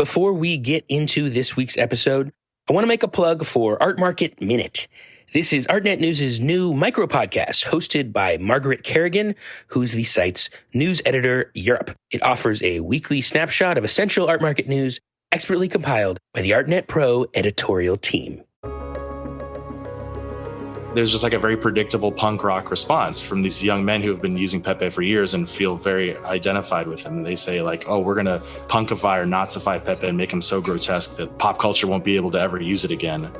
Before we get into this week's episode, I want to make a plug for Art Market Minute. This is Artnet News' new micro podcast hosted by Margaret Kerrigan, who's the site's news editor Europe. It offers a weekly snapshot of essential art market news, expertly compiled by the Artnet Pro editorial team. There's just like a very predictable punk rock response from these young men who have been using Pepe for years and feel very identified with him. They say like, oh, we're going to punkify or Nazify Pepe and make him so grotesque that pop culture won't be able to ever use it again.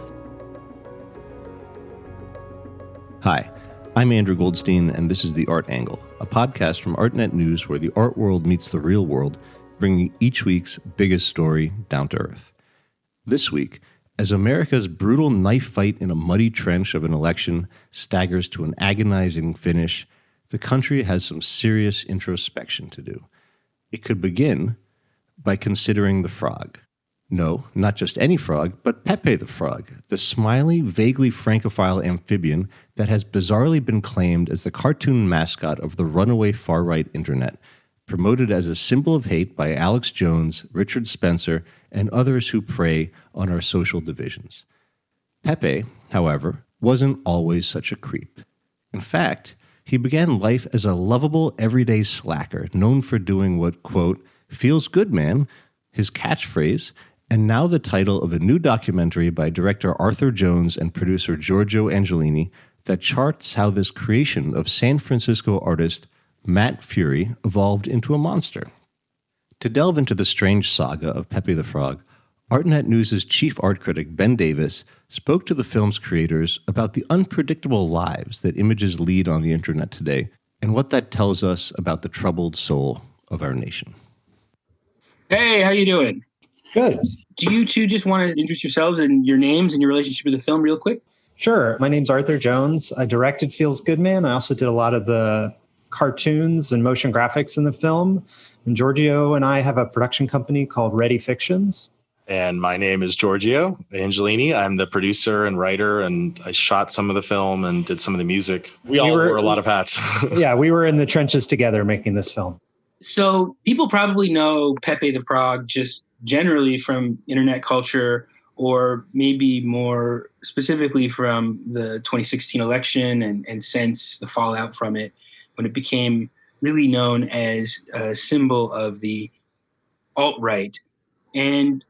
Hi, I'm Andrew Goldstein, and this is The Art Angle, a podcast from Artnet News where the art world meets the real world, bringing each week's biggest story down to earth. This week, as America's brutal knife fight in a muddy trench of an election staggers to an agonizing finish, the country has some serious introspection to do. It could begin by considering the frog. No, not just any frog, but Pepe the frog, the smiley, vaguely francophile amphibian that has bizarrely been claimed as the cartoon mascot of the runaway far-right internet, promoted as a symbol of hate by Alex Jones, Richard Spencer, and others who prey on our social divisions. Pepe, however, wasn't always such a creep. In fact, he began life as a lovable, everyday slacker, known for doing what, quote, feels good, man, his catchphrase, and now the title of a new documentary by director Arthur Jones and producer Giorgio Angelini that charts how this creation of San Francisco artist Matt Furie evolved into a monster. To delve into the strange saga of Pepe the Frog, Artnet News' chief art critic Ben Davis spoke to the film's creators about the unpredictable lives that images lead on the internet today and what that tells us about the troubled soul of our nation. Hey, how you doing? Good. Do you two just want to introduce yourselves and your names and your relationship with the film real quick? Sure. My name's Arthur Jones. I directed Feels Good Man. I also did a lot of the cartoons and motion graphics in the film. And Giorgio and I have a production company called Ready Fictions. And my name is Giorgio Angelini. I'm the producer and writer, and I shot some of the film and did some of the music. We all wore a lot of hats. Yeah, we were in the trenches together making this film. So people probably know Pepe the Frog just generally from internet culture, or maybe more specifically from the 2016 election and since the fallout from it, when it became really known as a symbol of the alt-right. And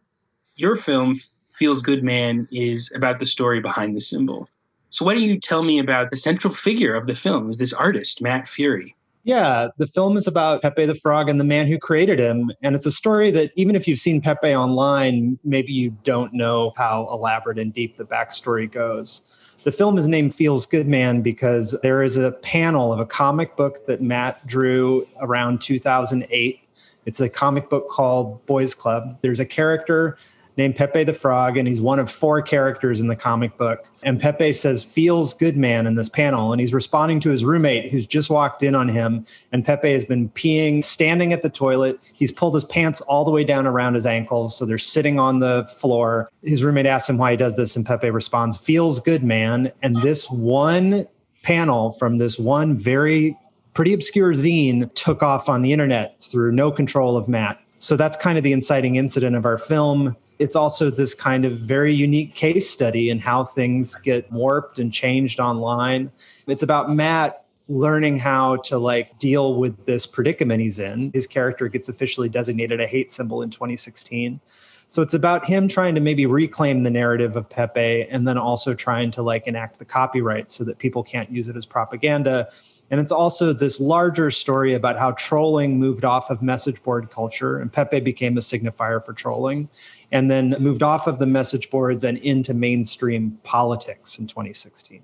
your film, Feels Good Man, is about the story behind the symbol. So why don't you tell me about the central figure of the film, is this artist, Matt Furie? Yeah, the film is about Pepe the Frog and the man who created him. And it's a story that even if you've seen Pepe online, maybe you don't know how elaborate and deep the backstory goes. The film is named Feels Good Man because there is a panel of a comic book that Matt drew around 2008. It's a comic book called Boys Club. There's a character named Pepe the Frog, and he's one of 4 characters in the comic book. And Pepe says, feels good, man, in this panel. And he's responding to his roommate who's just walked in on him. And Pepe has been peeing, standing at the toilet. He's pulled his pants all the way down around his ankles, so they're sitting on the floor. His roommate asks him why he does this, and Pepe responds, feels good, man. And this one panel from this one very pretty obscure zine took off on the internet through no control of Matt. So that's kind of the inciting incident of our film. It's also this kind of very unique case study in how things get warped and changed online. It's about Matt learning how to deal with this predicament he's in. His character gets officially designated a hate symbol in 2016. So it's about him trying to maybe reclaim the narrative of Pepe and then also trying to enact the copyright so that people can't use it as propaganda. And it's also this larger story about how trolling moved off of message board culture, and Pepe became a signifier for trolling, and then moved off of the message boards and into mainstream politics in 2016.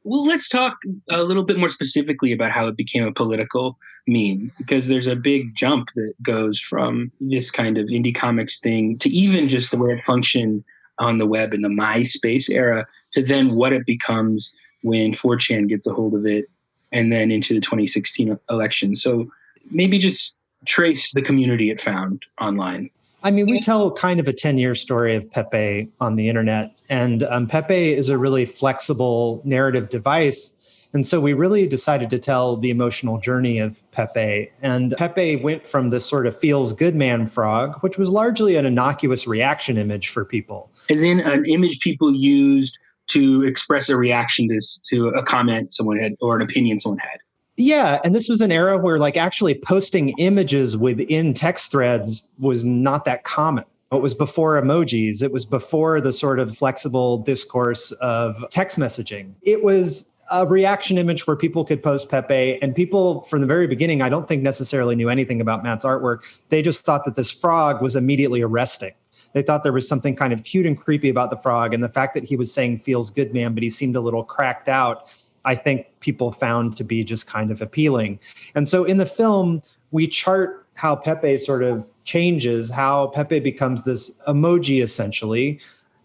Well, let's talk a little bit more specifically about how it became a political meme, because there's a big jump that goes from this kind of indie comics thing to even just the way it functioned on the web in the MySpace era to then what it becomes when 4chan gets a hold of it and then into the 2016 election. So maybe just trace the community it found online. I mean, we tell kind of a 10-year story of Pepe on the internet, and Pepe is a really flexible narrative device. And so we really decided to tell the emotional journey of Pepe. And Pepe went from this sort of feels good man frog, which was largely an innocuous reaction image for people. As in an image people used to express a reaction to a comment someone had or an opinion someone had. Yeah, and this was an era where like actually posting images within text threads was not that common. It was before emojis. It was before the sort of flexible discourse of text messaging. It was a reaction image where people could post Pepe, and people from the very beginning, I don't think necessarily knew anything about Matt's artwork. They just thought that this frog was immediately arresting. They thought there was something kind of cute and creepy about the frog, and the fact that he was saying feels good, man, but he seemed a little cracked out, I think people found to be just kind of appealing. And so in the film, we chart how Pepe sort of changes, how Pepe becomes this emoji essentially.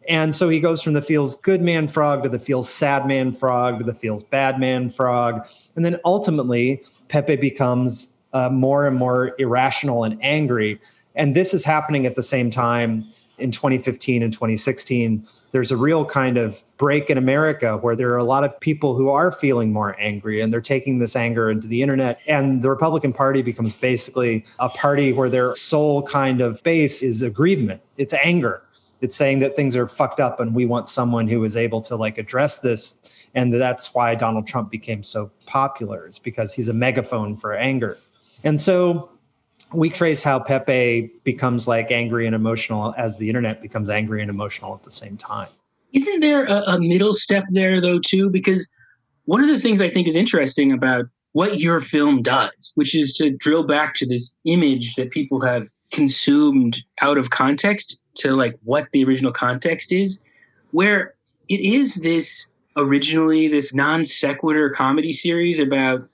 And so he goes from the feels good man frog to the feels sad man frog to the feels bad man frog. And then ultimately, Pepe becomes more and more irrational and angry. And this is happening at the same time in 2015 and 2016. There's a real kind of break in America where there are a lot of people who are feeling more angry, and they're taking this anger into the internet. And the Republican Party becomes basically a party where their sole kind of base is aggrievement. It's anger. It's saying that things are fucked up and we want someone who is able to like address this. And that's why Donald Trump became so popular. It's because he's a megaphone for anger. And so we trace how Pepe becomes like angry and emotional as the internet becomes angry and emotional at the same time. Isn't there a middle step there, though, too? Because one of the things I think is interesting about what your film does, which is to drill back to this image that people have consumed out of context to like what the original context is, where it is this originally this non sequitur comedy series about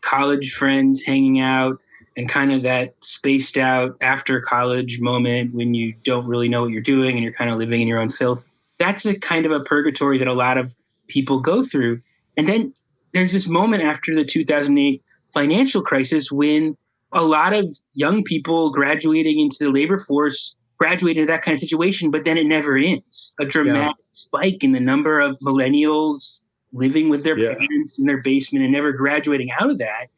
college friends hanging out and kind of that spaced out after college moment when you don't really know what you're doing and you're kind of living in your own filth. That's a kind of a purgatory that a lot of people go through. And then there's this moment after the 2008 financial crisis when a lot of young people graduating into the labor force graduate into that kind of situation, but then it never ends. A dramatic spike in the number of millennials living with their parents in their basement and never graduating out of that.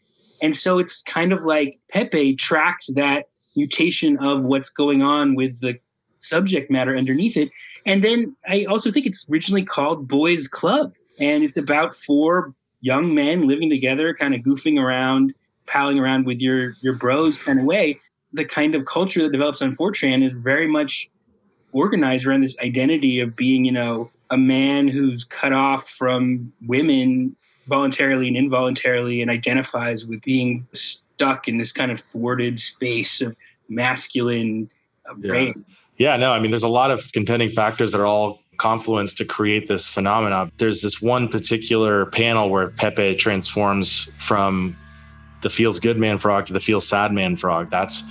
And so it's kind of like Pepe tracks that mutation of what's going on with the subject matter underneath it. And then I also think it's originally called Boys Club. And it's about 4 young men living together, kind of goofing around, palling around with your bros kind of way. The kind of culture that develops on 4chan is very much organized around this identity of being, you know, a man who's cut off from women voluntarily and involuntarily and identifies with being stuck in this kind of thwarted space of masculine rage. Yeah, no, I mean, there's a lot of contending factors that are all confluence to create this phenomenon. There's this one particular panel where Pepe transforms from the feels good man frog to the feels sad man frog. That's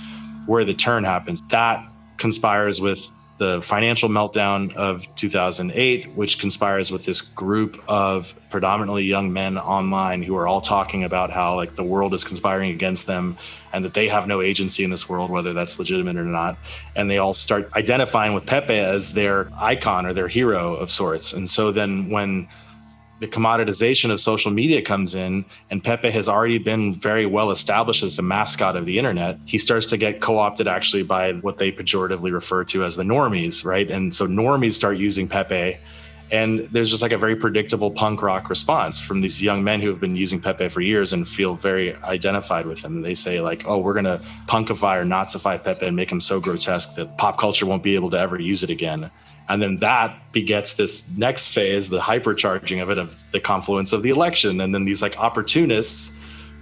where the turn happens. That conspires with the financial meltdown of 2008, which conspires with this group of predominantly young men online who are all talking about how like the world is conspiring against them and that they have no agency in this world, whether that's legitimate or not. And they all start identifying with Pepe as their icon or their hero of sorts. And so then when the commoditization of social media comes in and Pepe has already been very well established as the mascot of the internet, he starts to get co-opted actually by what they pejoratively refer to as the normies, right? And so normies start using Pepe, and there's just like a very predictable punk rock response from these young men who have been using Pepe for years and feel very identified with him. They say like, oh, we're gonna punkify or Nazify Pepe and make him so grotesque that pop culture won't be able to ever use it again. And then that begets this next phase, the hypercharging of it, of the confluence of the election. And then these like opportunists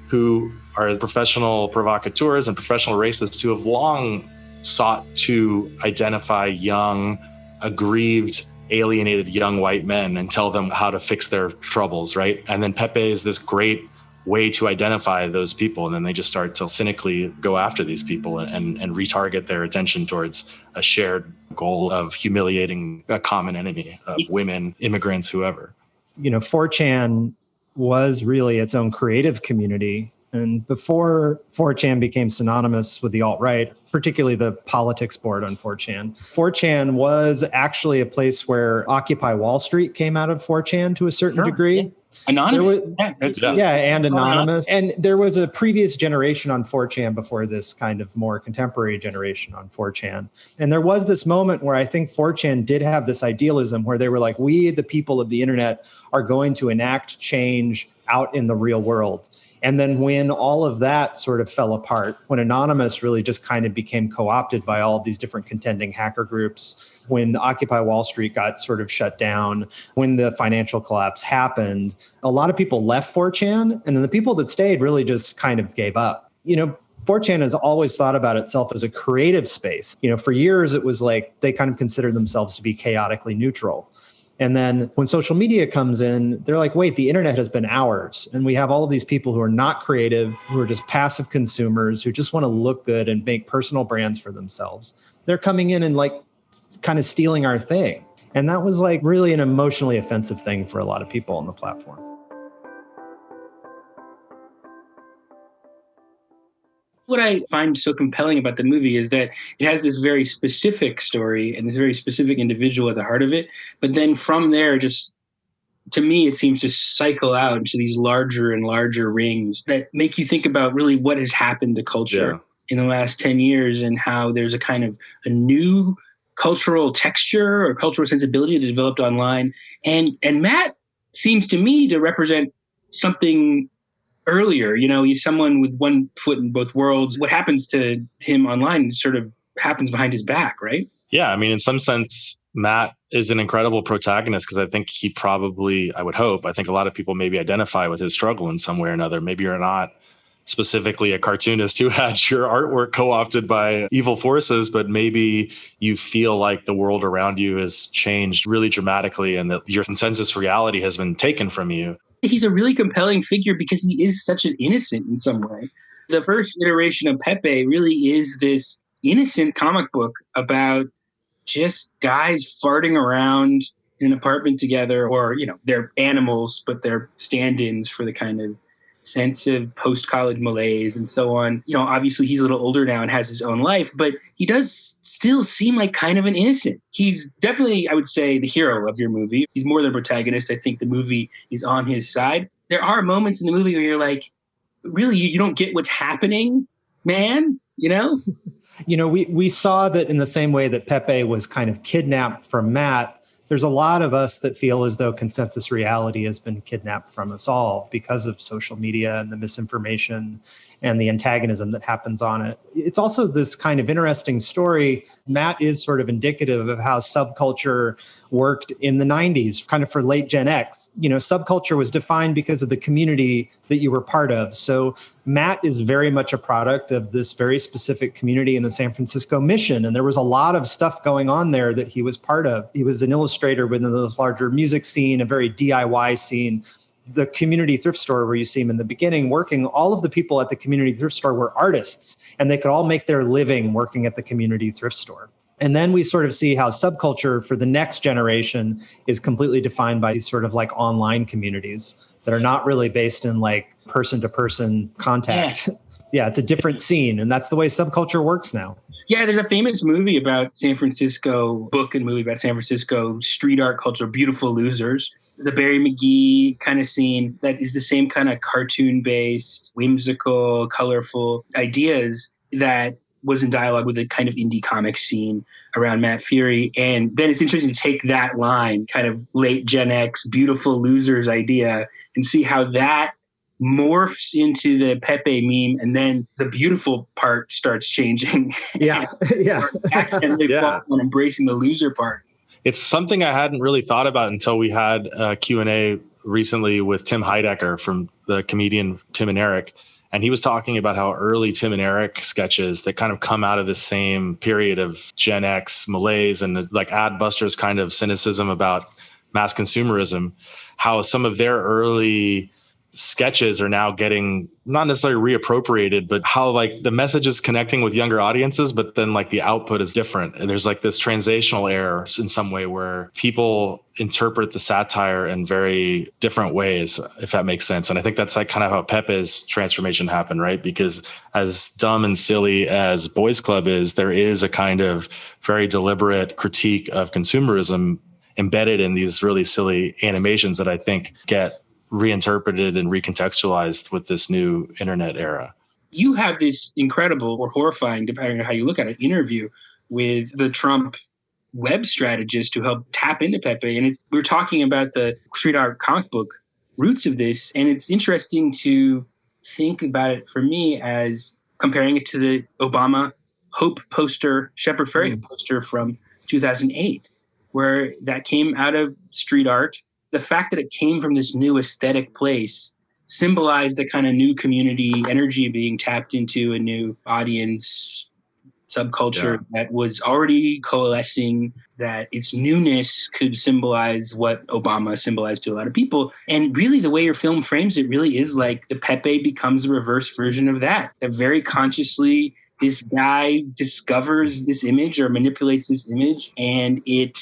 who are professional provocateurs and professional racists who have long sought to identify young, aggrieved, alienated young white men and tell them how to fix their troubles, right? And then Pepe is this great way to identify those people. And then they just start to cynically go after these people and retarget their attention towards a shared goal of humiliating a common enemy of women, immigrants, whoever. You know, 4chan was really its own creative community And before 4chan became synonymous with the alt-right, particularly the politics board on 4chan, 4chan was actually a place where Occupy Wall Street came out of 4chan to a certain degree. Yeah. Anonymous. And anonymous. And there was a previous generation on 4chan before this kind of more contemporary generation on 4chan. And there was this moment where I think 4chan did have this idealism where they were like, we, the people of the internet, are going to enact change out in the real world. And then when all of that sort of fell apart, when Anonymous really just kind of became co-opted by all of these different contending hacker groups, when Occupy Wall Street got sort of shut down, when the financial collapse happened, a lot of people left 4chan. And then the people that stayed really just kind of gave up. 4chan has always thought about itself as a creative space. For years, it was like they kind of considered themselves to be chaotically neutral. And then when social media comes in, they're like, wait, the internet has been ours. And we have all of these people who are not creative, who are just passive consumers, who just want to look good and make personal brands for themselves. They're coming in and like kind of stealing our thing. And that was like really an emotionally offensive thing for a lot of people on the platform. What I find so compelling about the movie is that it has this very specific story and this very specific individual at the heart of it. But then from there, just to me, it seems to cycle out into these larger and larger rings that make you think about really what has happened to culture in the last 10 years and how there's a kind of a new cultural texture or cultural sensibility that developed online. And Matt seems to me to represent something earlier. He's someone with one foot in both worlds. What happens to him online sort of happens behind his back, right? Yeah, I mean, in some sense, Matt is an incredible protagonist because I think he probably, I would hope, I think a lot of people maybe identify with his struggle in some way or another. Maybe you're not specifically a cartoonist who had your artwork co-opted by evil forces, but maybe you feel like the world around you has changed really dramatically and that your consensus reality has been taken from you. He's a really compelling figure because he is such an innocent in some way. The first iteration of Pepe really is this innocent comic book about just guys farting around in an apartment together, or, they're animals, but they're stand-ins for the kind of sense of post-college malaise and so on. Obviously he's a little older now and has his own life, but he does still seem like kind of an innocent. He's definitely, I would say, the hero of your movie. He's more than a protagonist. I think the movie is on his side. There are moments in the movie where you're like, really, you don't get what's happening, man, We saw that in the same way that Pepe was kind of kidnapped from Matt. There's a lot of us that feel as though consensus reality has been kidnapped from us all because of social media and the misinformation and the antagonism that happens on it. It's also this kind of interesting story. Matt is sort of indicative of how subculture worked in the 90s, kind of for late Gen X. Subculture was defined because of the community that you were part of. So Matt is very much a product of this very specific community in the San Francisco Mission. And there was a lot of stuff going on there that he was part of. He was an illustrator within this larger music scene, a very DIY scene. The community thrift store where you see him in the beginning working, all of the people at the community thrift store were artists, and they could all make their living working at the community thrift store. And then we sort of see how subculture for the next generation is completely defined by these sort of like online communities that are not really based in like person-to-person contact. Yeah, it's a different scene, and that's the way subculture works now. Yeah, there's a famous movie about San Francisco, book and movie about San Francisco street art culture, Beautiful Losers. The Barry McGee kind of scene that is the same kind of cartoon-based, whimsical, colorful ideas that was in dialogue with the kind of indie comic scene around Matt Furie. And then it's interesting to take that line, kind of late Gen X, Beautiful Losers idea, and see how that morphs into the Pepe meme, and then the beautiful part starts changing. Yeah. Accidentally fall on embracing the loser part. It's something I hadn't really thought about until we had a Q&A recently with Tim Heidecker from the comedian Tim and Eric. And he was talking about how early Tim and Eric sketches that kind of come out of the same period of Gen X malaise and like Adbusters kind of cynicism about mass consumerism, how some of their early sketches are now getting not necessarily reappropriated, but how like the message is connecting with younger audiences, but then like the output is different. And there's like this translational error in some way where people interpret the satire in very different ways, if that makes sense. And I think that's like kind of how Pepe's transformation happened, right? Because as dumb and silly as Boys Club is, there is a kind of very deliberate critique of consumerism embedded in these really silly animations that I think get reinterpreted and recontextualized with this new internet era. You have this incredible or horrifying, depending on how you look at it, interview with the Trump web strategist who helped tap into Pepe. And we're talking about the street art comic book roots of this. And it's interesting to think about it for me as comparing it to the Obama Hope poster, Shepard Fairey poster from 2008, where that came out of street art. The fact that it came from this new aesthetic place symbolized a kind of new community energy being tapped into, a new audience subculture that was already coalescing, that its newness could symbolize what Obama symbolized to a lot of people. And really the way your film frames it really is like the Pepe becomes the reverse version of that. That very consciously this guy discovers this image or manipulates this image, and it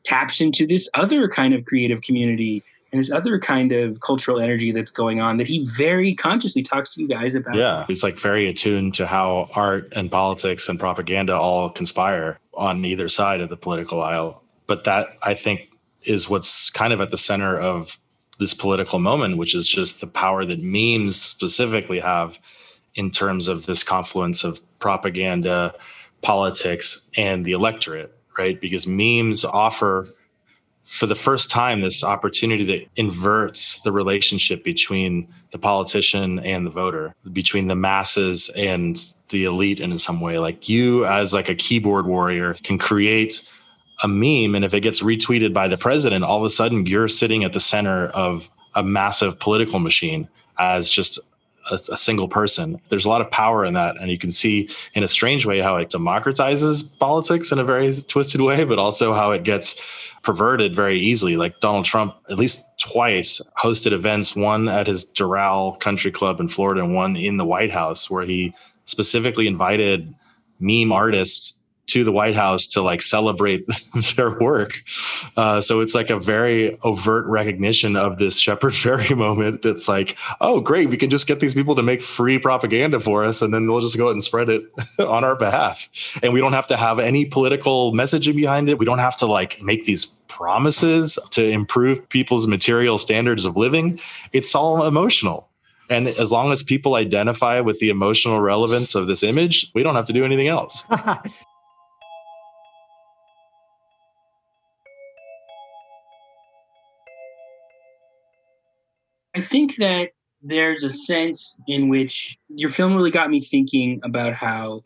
taps into this other kind of creative community and this other kind of cultural energy that's going on that he very consciously talks to you guys about. Yeah, he's like very attuned to how art and politics and propaganda all conspire on either side of the political aisle. But that, I think, is what's kind of at the center of this political moment, which is just the power that memes specifically have in terms of this confluence of propaganda, politics, and the electorate. Right? Because memes offer, for the first time, this opportunity that inverts the relationship between the politician and the voter, between the masses and the elite in some way. Like you, as like a keyboard warrior, can create a meme, and if it gets retweeted by the president, all of a sudden you're sitting at the center of a massive political machine as just a single person. There's a lot of power in that. And you can see in a strange way how it democratizes politics in a very twisted way, but also how it gets perverted very easily. Like Donald Trump, at least twice, hosted events, one at his Doral Country Club in Florida and one in the White House, where he specifically invited meme artists to the White House to like celebrate their work. So it's like a very overt recognition of this Shepard Fairey moment that's like, oh, great, we can just get these people to make free propaganda for us and then they'll just go out and spread it on our behalf. And we don't have to have any political messaging behind it. We don't have to like make these promises to improve people's material standards of living. It's all emotional. And as long as people identify with the emotional relevance of this image, we don't have to do anything else. I think that there's a sense in which your film really got me thinking about how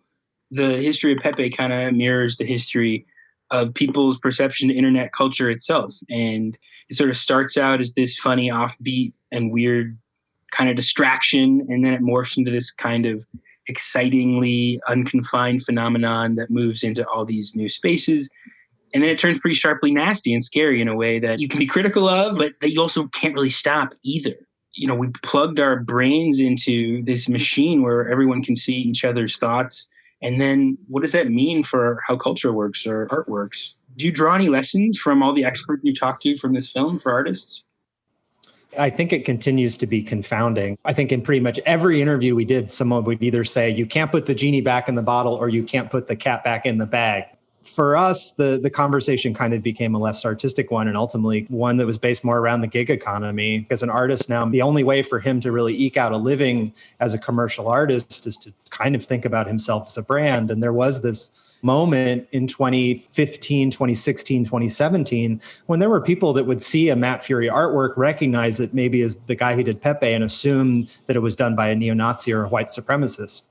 the history of Pepe kind of mirrors the history of people's perception of internet culture itself. And it sort of starts out as this funny, offbeat, and weird kind of distraction, and then it morphs into this kind of excitingly unconfined phenomenon that moves into all these new spaces. And then it turns pretty sharply nasty and scary in a way that you can be critical of, but that you also can't really stop either. You know, we plugged our brains into this machine where everyone can see each other's thoughts. And then what does that mean for how culture works or art works? Do you draw any lessons from all the experts you talked to from this film for artists? I think it continues to be confounding. I think in pretty much every interview we did, someone would either say, you can't put the genie back in the bottle or you can't put the cat back in the bag. For us, the conversation kind of became a less artistic one and ultimately one that was based more around the gig economy. As an artist now, the only way for him to really eke out a living as a commercial artist is to kind of think about himself as a brand. And there was this moment in 2015, 2016, 2017, when there were people that would see a Matt Furie artwork, recognize it maybe as the guy who did Pepe and assume that it was done by a neo-Nazi or a white supremacist.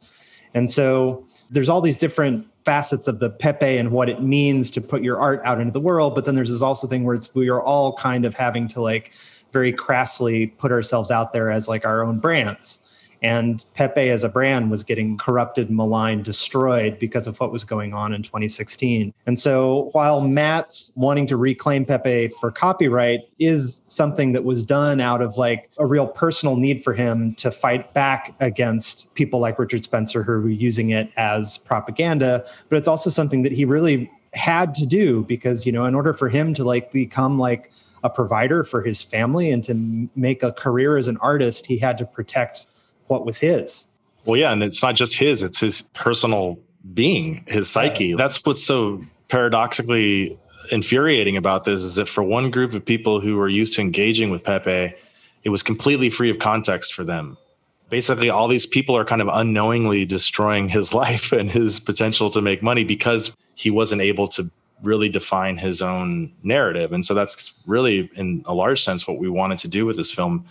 And so there's all these different facets of the Pepe and what it means to put your art out into the world. But then there's this also thing where we are all kind of having to like very crassly put ourselves out there as like our own brands. And Pepe as a brand was getting corrupted, maligned, destroyed because of what was going on in 2016. And so while Matt's wanting to reclaim Pepe for copyright is something that was done out of like a real personal need for him to fight back against people like Richard Spencer who were using it as propaganda, but it's also something that he really had to do because, in order for him to like become like a provider for his family and to make a career as an artist, he had to protect what was his. Well, yeah, and it's not just his, it's his personal being, his psyche. That's what's so paradoxically infuriating about this is that for one group of people who were used to engaging with Pepe, it was completely free of context for them. Basically, all these people are kind of unknowingly destroying his life and his potential to make money because he wasn't able to really define his own narrative. And so that's really, in a large sense, what we wanted to do with this film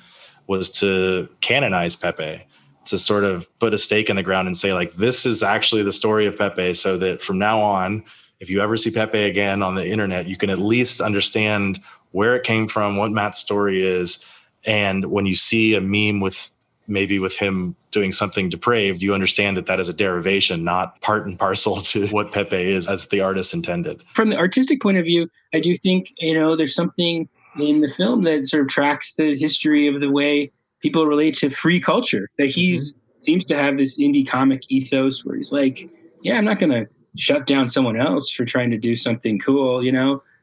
was to canonize Pepe, to sort of put a stake in the ground and say, like, this is actually the story of Pepe, so that from now on, if you ever see Pepe again on the internet, you can at least understand where it came from, what Matt's story is. And when you see a meme with him doing something depraved, you understand that that is a derivation, not part and parcel to what Pepe is as the artist intended. From the artistic point of view, I do think, there's something in the film that sort of tracks the history of the way people relate to free culture. That seems to have this indie comic ethos where he's like, yeah, I'm not going to shut down someone else for trying to do something cool,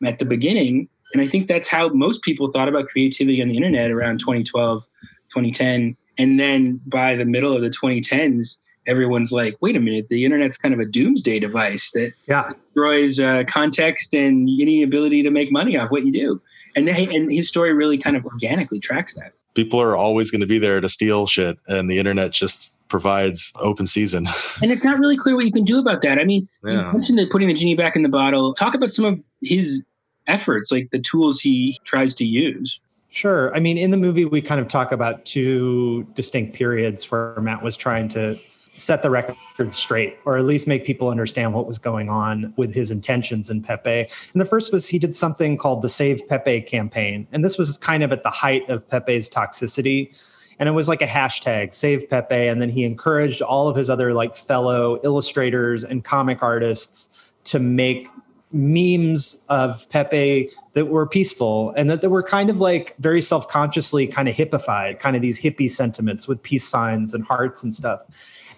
at the beginning. And I think that's how most people thought about creativity on the internet around 2012, 2010. And then by the middle of the 2010s, everyone's like, wait a minute, the internet's kind of a doomsday device that destroys context and any ability to make money off what you do. And his story really kind of organically tracks that. People are always going to be there to steal shit, and the internet just provides open season. And it's not really clear what you can do about that. I mean, you mentioned that putting the genie back in the bottle. Talk about some of his efforts, like the tools he tries to use. Sure. I mean, in the movie, we kind of talk about two distinct periods where Matt was trying to set the record straight, or at least make people understand what was going on with his intentions in Pepe. And the first was he did something called the Save Pepe campaign. And this was kind of at the height of Pepe's toxicity. And it was like a hashtag, Save Pepe. And then he encouraged all of his other like fellow illustrators and comic artists to make memes of Pepe that were peaceful and that they were kind of like very self-consciously kind of hippified, kind of these hippie sentiments with peace signs and hearts and stuff.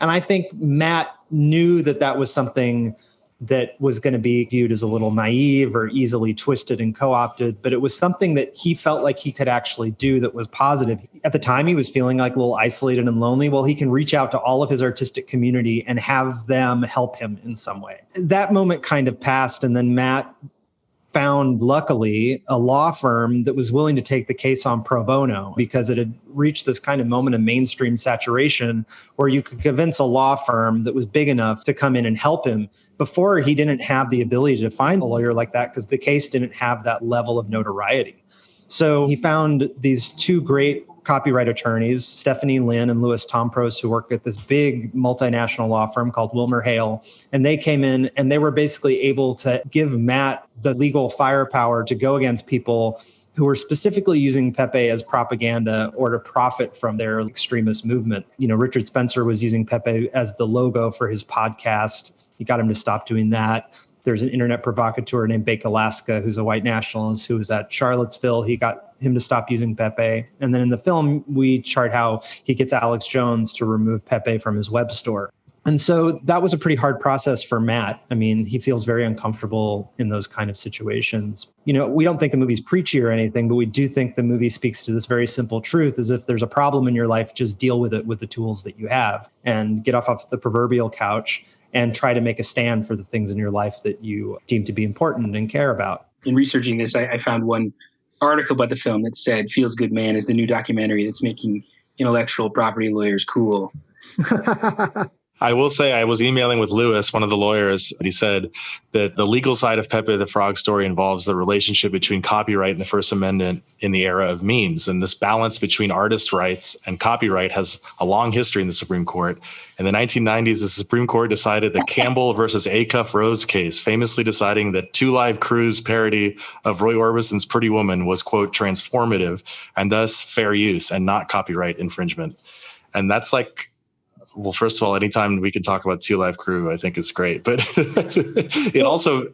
And I think Matt knew that that was something that was going to be viewed as a little naive or easily twisted and co-opted, but it was something that he felt like he could actually do that was positive. At the time, he was feeling like a little isolated and lonely. Well, he can reach out to all of his artistic community and have them help him in some way. That moment kind of passed, and then Matt found, luckily, a law firm that was willing to take the case on pro bono because it had reached this kind of moment of mainstream saturation where you could convince a law firm that was big enough to come in and help him. Before, he didn't have the ability to find a lawyer like that because the case didn't have that level of notoriety. So he found these two great copyright attorneys, Stephanie Lynn and Louis Tompros, who work at this big multinational law firm called Wilmer Hale. And they came in and they were basically able to give Matt the legal firepower to go against people who were specifically using Pepe as propaganda or to profit from their extremist movement. Richard Spencer was using Pepe as the logo for his podcast. He got him to stop doing that. There's an internet provocateur named Bake Alaska, who's a white nationalist who was at Charlottesville. He got him to stop using Pepe. And then in the film, we chart how he gets Alex Jones to remove Pepe from his web store. And so that was a pretty hard process for Matt. I mean, he feels very uncomfortable in those kind of situations. We don't think the movie's preachy or anything, but we do think the movie speaks to this very simple truth, is if there's a problem in your life, just deal with it with the tools that you have and get off the proverbial couch and try to make a stand for the things in your life that you deem to be important and care about. In researching this, I found one article about the film that said Feels Good Man is the new documentary that's making intellectual property lawyers cool. I will say I was emailing with Louis, one of the lawyers, and he said that the legal side of Pepe the Frog story involves the relationship between copyright and the First Amendment in the era of memes. And this balance between artist rights and copyright has a long history in the Supreme Court. In the 1990s, the Supreme Court decided the Campbell versus Acuff Rose case, famously deciding that Two Live Crew's parody of Roy Orbison's Pretty Woman was, quote, transformative and thus fair use and not copyright infringement. And that's like, well, first of all, anytime we can talk about Two Live Crew, I think is great. But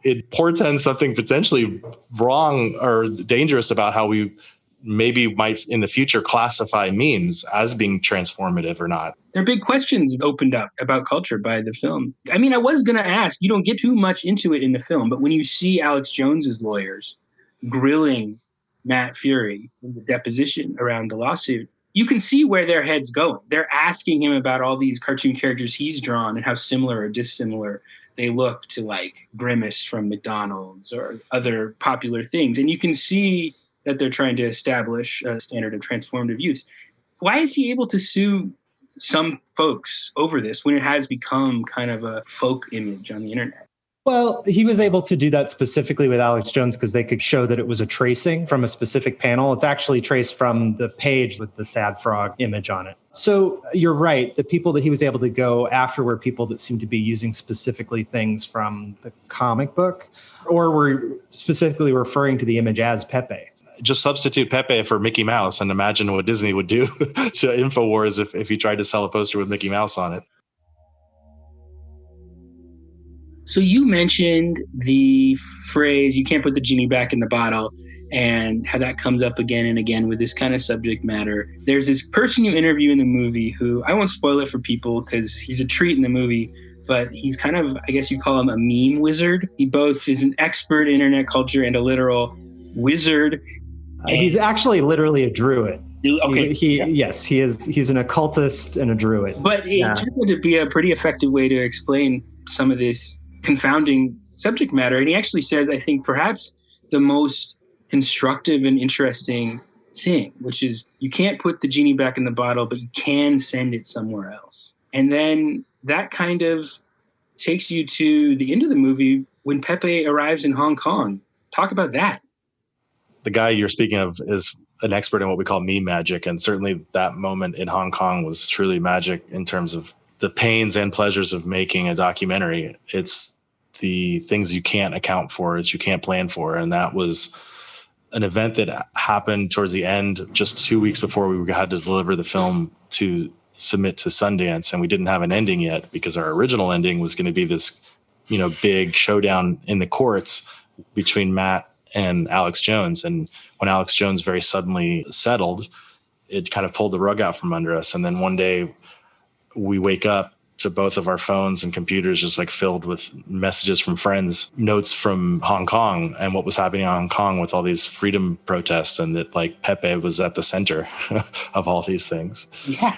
it portends something potentially wrong or dangerous about how we maybe might in the future classify memes as being transformative or not. There are big questions opened up about culture by the film. I mean, I was going to ask, you don't get too much into it in the film, but when you see Alex Jones's lawyers grilling Matt Furie in the deposition around the lawsuit, you can see where their head's going. They're asking him about all these cartoon characters he's drawn and how similar or dissimilar they look to like Grimace from McDonald's or other popular things. And you can see that they're trying to establish a standard of transformative use. Why is he able to sue some folks over this when it has become kind of a folk image on the internet? Well, he was able to do that specifically with Alex Jones because they could show that it was a tracing from a specific panel. It's actually traced from the page with the sad frog image on it. So you're right. The people that he was able to go after were people that seemed to be using specifically things from the comic book or were specifically referring to the image as Pepe. Just substitute Pepe for Mickey Mouse and imagine what Disney would do to InfoWars if he tried to sell a poster with Mickey Mouse on it. So you mentioned the phrase, you can't put the genie back in the bottle, and how that comes up again and again with this kind of subject matter. There's this person you interview in the movie who, I won't spoil it for people because he's a treat in the movie, but he's kind of, I guess you call him a meme wizard. He both is an expert in internet culture and a literal wizard. He's actually literally a druid. Okay. Yes, he is. He's an occultist and a druid. But it turned out to be a pretty effective way to explain some of this confounding subject matter. And he actually says, I think perhaps the most constructive and interesting thing, which is you can't put the genie back in the bottle, but you can send it somewhere else. And then that kind of takes you to the end of the movie when Pepe arrives in Hong Kong. Talk about that. The guy you're speaking of is an expert in what we call meme magic. And certainly that moment in Hong Kong was truly magic in terms of the pains and pleasures of making a documentary. It's the things you can't account for, that you can't plan for. And that was an event that happened towards the end, just 2 weeks before we had to deliver the film to submit to Sundance. And we didn't have an ending yet because our original ending was going to be this, big showdown in the courts between Matt and Alex Jones. And when Alex Jones very suddenly settled, it kind of pulled the rug out from under us. And then one day we wake up to both of our phones and computers just like filled with messages from friends, notes from Hong Kong and what was happening in Hong Kong with all these freedom protests, and that like Pepe was at the center of all these things. Yeah.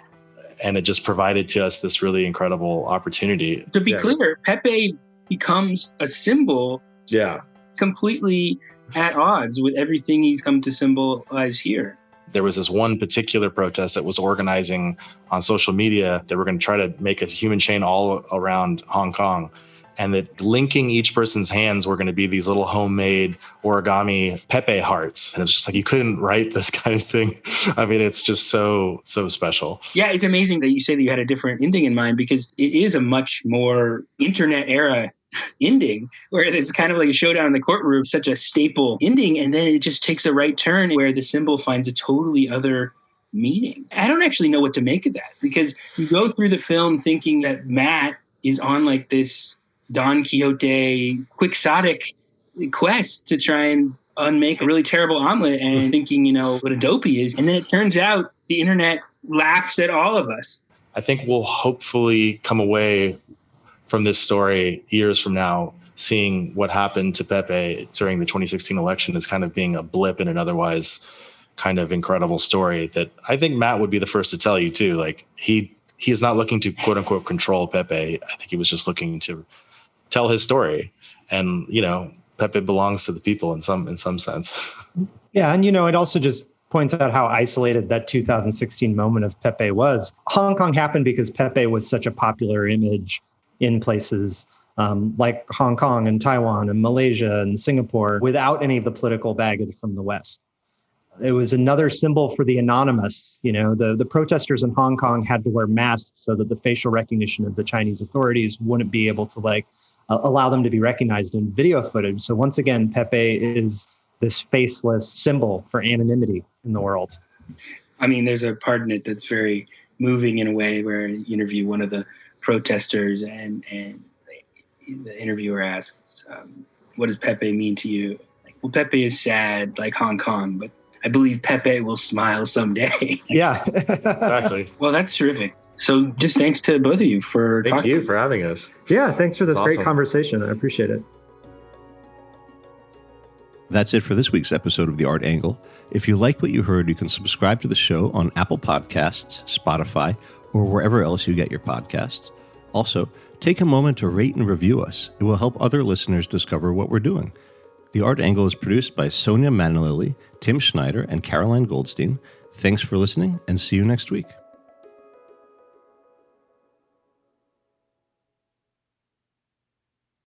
And it just provided to us this really incredible opportunity. To be clear, Pepe becomes a symbol completely at odds with everything he's come to symbolize here. There was this one particular protest that was organizing on social media that were going to try to make a human chain all around Hong Kong, and that linking each person's hands were going to be these little homemade origami Pepe hearts. And it was just like, you couldn't write this kind of thing. I mean, it's just so special. Yeah, it's amazing that you say that you had a different ending in mind, because it is a much more internet era ending, where it's kind of like a showdown in the courtroom, such a staple ending, and then it just takes a right turn where the symbol finds a totally other meaning. I don't actually know what to make of that, because you go through the film thinking that Matt is on like this Don Quixote quixotic quest to try and unmake a really terrible omelet, and thinking, what a dope he is. And then it turns out the internet laughs at all of us. I think we'll hopefully come away from this story years from now, seeing what happened to Pepe during the 2016 election as kind of being a blip in an otherwise kind of incredible story that I think Matt would be the first to tell you too. Like he is not looking to quote unquote control Pepe. I think he was just looking to tell his story. And, Pepe belongs to the people in some sense. Yeah. And, it also just points out how isolated that 2016 moment of Pepe was. Hong Kong happened because Pepe was such a popular image in places like Hong Kong and Taiwan and Malaysia and Singapore without any of the political baggage from the West. It was another symbol for the anonymous. The protesters in Hong Kong had to wear masks so that the facial recognition of the Chinese authorities wouldn't be able to allow them to be recognized in video footage. So once again, Pepe is this faceless symbol for anonymity in the world. I mean, there's a part in it that's very moving in a way where you interview one of the protesters, and the interviewer asks, what does Pepe mean to you? Like, well, Pepe is sad, like Hong Kong, but I believe Pepe will smile someday. Yeah. Exactly. Well, that's terrific. So just thanks to both of you for Thank talking. you for having us. Yeah, thanks for this It's great awesome. conversation. I appreciate it. That's it for this week's episode of The Art Angle. If you like what you heard, you can subscribe to the show on Apple Podcasts, Spotify, or wherever else you get your podcasts. Also, take a moment to rate and review us. It will help other listeners discover what we're doing. The Art Angle is produced by Sonia Manalili, Tim Schneider, and Caroline Goldstein. Thanks for listening, and see you next week.